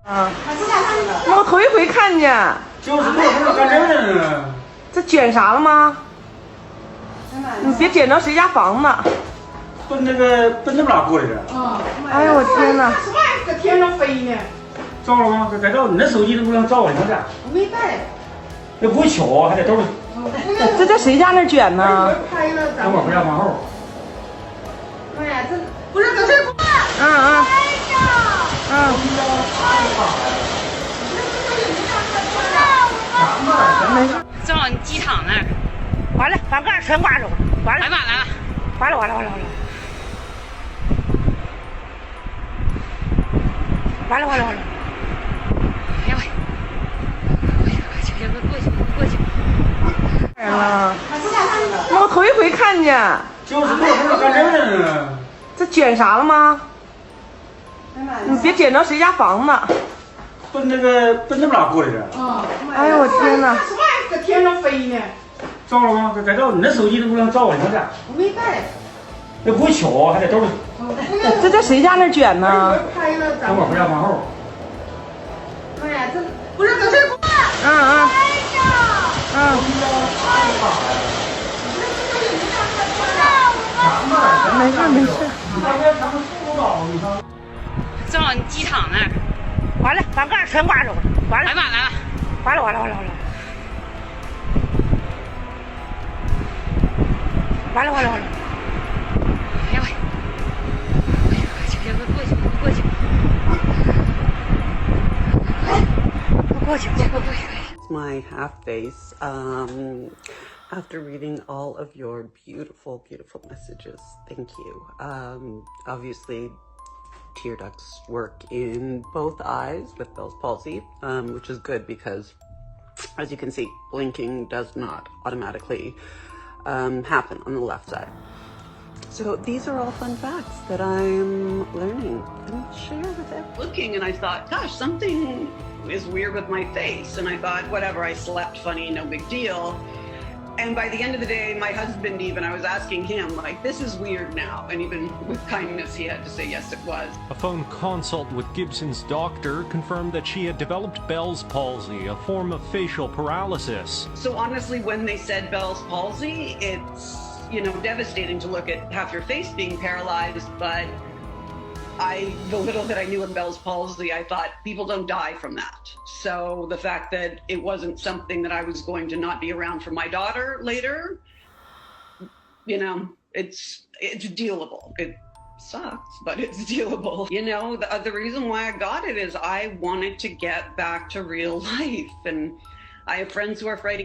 啊，我头一回看见。就是过时干人呢。这捡啥了吗？你别捡着谁家房子。奔那边过来的。哎呦我天哪！什么在天上飞呢？照了吗？该照。你那手机都不让照，你看看。我没带。那不会巧，还得兜里。这在谁家那卷呢？拍了，等会儿回家往后。哎呀，这不是搁这挂。没事。正好机场那儿，完了，把盖全刮走了，完了，来吧来了，完了，完了，哎呀喂，过去。我头一回看见。就是过时干人呢。这捡啥了吗？你别捡着谁家房子。奔那边过来的。哎呦我天哪！什么在天上飞呢？照了吗？该照。你那手机都不让照，你看看。我没带。那不会巧，还得兜里。这在谁家那卷呢？拍了，等会儿回家往后。哎呀，这不是搁这挂。没事。正好机场那儿，完了，把盖全刮走了，完了，来吧来了，完了，哎呀喂，过去。My half face. After reading all of your beautiful, beautiful messages, thank you. Obviously, tear ducts work in both eyes with Bell's palsy, which is good because, as you can see, blinking does not automatically happen on the left side. So these are all fun facts that I'm learning and share with everyone. Looking, and I thought, gosh, something is weird with my face. And I thought, whatever, I slept funny, no big deal. And by the end of the day, my husband even, I was asking him, like, this is weird now. And even with kindness, he had to say, yes, it was. A phone consult with Gibson's doctor confirmed that she had developed Bell's palsy, a form of facial paralysis. So honestly, when they said Bell's palsy, it's, devastating to look at half your face being paralyzed, but the little that I knew of Bell's palsy, I thought people don't die from that. So the fact that it wasn't something that I was going to not be around for my daughter later, it's dealable. It sucks, but it's dealable. The reason why I got it is I wanted to get back to real life, and I have friends who are fighting